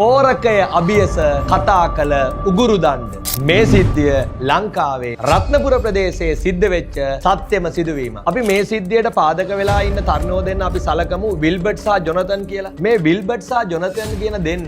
පෝරකය අභියස කතා කළ උගුරු දණ්ඩ. මේ සිද්ධිය ලංකාවේ රත්නපුර ප්‍රදේශයේ සිද්ධ වෙච්ච සත්‍යම සිදුවීම. අපි මේ සිද්ධියට පාදක වෙලා ඉන්න තරුණයෝ දෙන්න අපි සලකමු විල්බර්ට් සහ ජොනතන් කියලා. මේ විල්බර්ට් සහ ජොනතන් කියන දෙන්න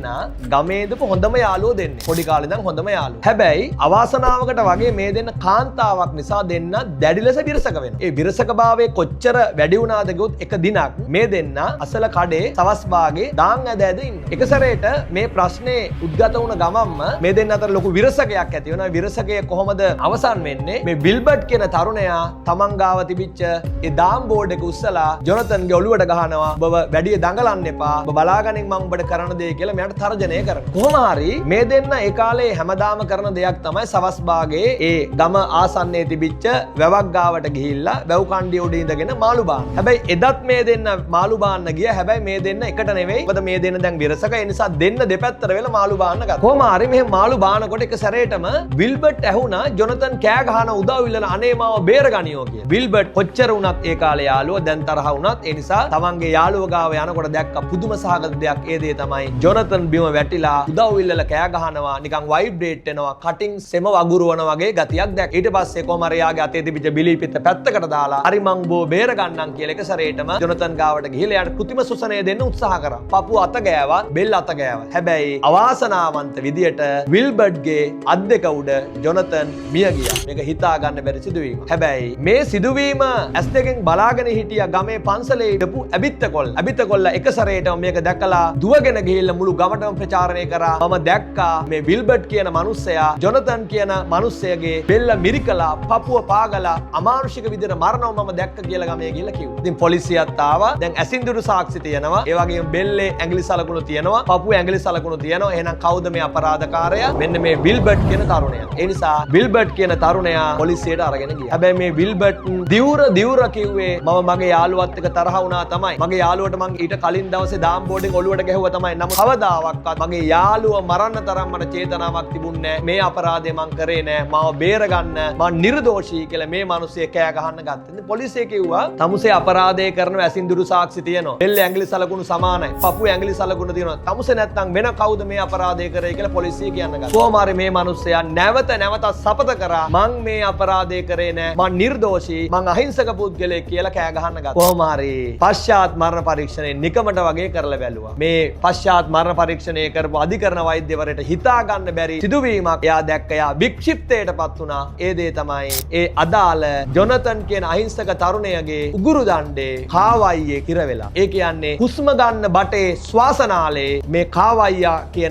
ගමේ ඉඳපු හොඳම යාළුවෝ දෙන්නේ. පොඩි කාලේ ඉඳන් හොඳම යාළුවෝ. හැබැයි අවාසනාවකට වගේ මේ දෙන්න කාන්තාවක් නිසා දෙන්න දැඩි ලෙස විරසක වෙනවා. ඒ විරසකභාවයේ කොච්චර වැඩි වුණාද කිව්වොත් එක දිනක් මේ දෙන්න අසල කඩේ සවස් භාගේ දාන් ඇද ඇද ඉන්නවා. එක සැරේට මේ ප්‍රශ්නේ උද්ගත වුණ ගමන්ම මේ දෙන්න අතර ලොකු විරසකයක් ඇති වෙනවා. විරසකය කොහොමද අවසන් වෙන්නේ? මේ විල්බර්ට් කියන තරුණයා තමන් ගාව තිබිච්ච ඒ දාම් බෝඩ් එක උස්සලා ජොනතන්ගේ ඔළුවට ගහනවා. ඔබ වැඩි දඟලන්න එපා. ඔබ බලාගනින් මම ඔබට කරන දේ කියලා මෙයාට තර්ජනය කරනවා. කොහොම හරි මේ දෙන්න ඒ කාලේ හැමදාම කරන දෙයක් තමයි සවස් භාගේ ඒ ගම ආසන්නයේ තිබිච්ච වැවක් ගාවට ගිහිල්ලා වැව් කණ්ඩිය උඩ ඉඳගෙන මාළු බාන. හැබැයි එදත් මේ දෙන්න මාළු බාන්න ගියා. හැබැයි මේ දෙන්න එකට නෙවෙයි. මොකද මේ දෙන්න දැන් විරසක. ඒ නිසා දෙන්න දෙපැත්තට වෙලා මාළු බාන්න ගත්තා. කොහොම හරි මෙහෙම මාළු බානකොට එක සැරේටම විල්බර්ට් ඇහුණා ජොනතන් කෑ ගහන උදව් ඉල්ලන අනේ මාව බේරගනියෝ කියලා. විල්බර්ට් කොච්චර වුණත් ඒ කාලේ යාළුවා දැන් තරහ වුණත් ඒ නිසා තමන්ගේ යාළුවා ගාව යනකොට දැක්ක පුදුම සහගත දෙයක්. ඒ දේ තමයි ජොනතන් බිම වැටිලා උදව් ඉල්ලලා කෑ ගහනවා නිකන් වයිබ්‍රේට් වෙනවා කටින් සෙම වගුරුවන වගේ ගතියක් දැක්. ඊට පස්සේ කොහම හරි යාගේ අතේ තිබිච්ච බිලී පිට පැත්තකට දාලා හරි මං බෝ බේරගන්නම් කියලා එක සැරේටම ජොනතන් ගාවට ගිහිල්ලා යාට කෘතිම සුසනය දෙන්න උත්සාහ කරා. පපුව අත ගෑවා බෙල්ල අත ගෑවා. හැබැයි අවාසනාවන්ත විදියට විල්බර්ට්ගේ අත් දෙක උඩ ජොනතන් මිය ගියා. මේක හිතා ගන්න බැරි සිදුවීමක්. හැබැයි මේ සිදුවීම ඇස් දෙකෙන් බලාගෙන හිටියා ගමේ පන්සලේ ඉඳපු ඇබිත්තකොල්ල. ඇබිත්තකොල්ල එක සැරේටම මේක දැකලා දුවගෙන ගිහිල්ලා මුළු ගමටම ප්‍රචාරණය කරා. මම දැක්කා මේ විල්බර්ට් කියන මිනිස්සයා ජොනතන් කියන මිනිස්සයාගේ බෙල්ල මිරිකලා පපුව පාගලා අමානුෂික විදියට මරනවා මම දැක්ක කියලා ගමේ ගිහිල්ලා කිව්වා. ඉතින් පොලිසියත් ආවා. දැන් ඇසින්දුරු සාක්ෂි තියෙනවා. ඒ වගේම බෙල්ලේ ඇඟිලි සලකුණු තියෙනවා. පපුවේ ඇඟිලි සලකුණු තියෙනවා. එහෙනම් කවුද මේ අපරාධකාරයා? මෙන්න මේ විල්බර්ට් කියන තරුණයා. ඒ නිසා විල්බර්ට් කියන තරුණයා පොලිසියට අරගෙන ගියා. හැබැයි මේ විල්බර්ට් දිවුර කිව්වේ මම මගේ යාළුවත් එක්ක තරහ වුණා තමයි. මගේ යාළුවට මං ඊට කලින් දවසේ දාම් බෝඩෙන් ඔළුවට ගැහුවා තමයි. නමුත් කවදාවත් මගේ යාළුව මරන්න තරම් මට චේතනාවක් තිබුණේ නැහැ. මේ අපරාධය මං කරේ නැහැ. මාව බේරගන්න මං නිර්දෝෂී කියලා මේ මිනිස්සේ කෑ ගහන්න ගත්තා. ඉතින් පොලිසිය කිව්වා තමුසේ අපරාධය කරනවා ඇසින්දුරු සාක්ෂි තියෙනවා. බෙල්ල ඇඟිලි සලකුණු සමානයි. පපුවේ ඇඟිලි සලකුණු තියෙනවා. තමුසේ නැත්තම් වෙන කවුද මේ අපරාධය කරේ කියලා පොලිසිය කියන්න ගත්තා. කොහොම හරි මේ මිනිස්සයා නැවත සපත කරා මං මේ අපරාධය කරේ නෑ. මං නිර්දෝෂී. මං අහිංසක පුද්ගලයෙක් කියලා කෑ ගහන්න ගත්තා. කොහොම හරි පශ්චාත් මරණ පරීක්ෂණය නිකමට වගේ කරලා බැලුවා. මේ පශ්චාත් මරණ පරීක්ෂණය කරපු අධිකරණ වෛද්‍යවරයාට හිතා ගන්න බැරි සිදුවීමක් එයා දැක්ක. එයා වික්ෂිප්තයටපත් වුණා. ඒ දේ තමයි ඒ අදාළ ජොනතන් කියන අහිංසක තරුණයාගේ උගුරු දණ්ඩේ කාවයියේ කිර වෙලා. ඒ කියන්නේ හුස්ම ගන්න බටේ ශ්වාසනාලේ මේ කාවයියා කියන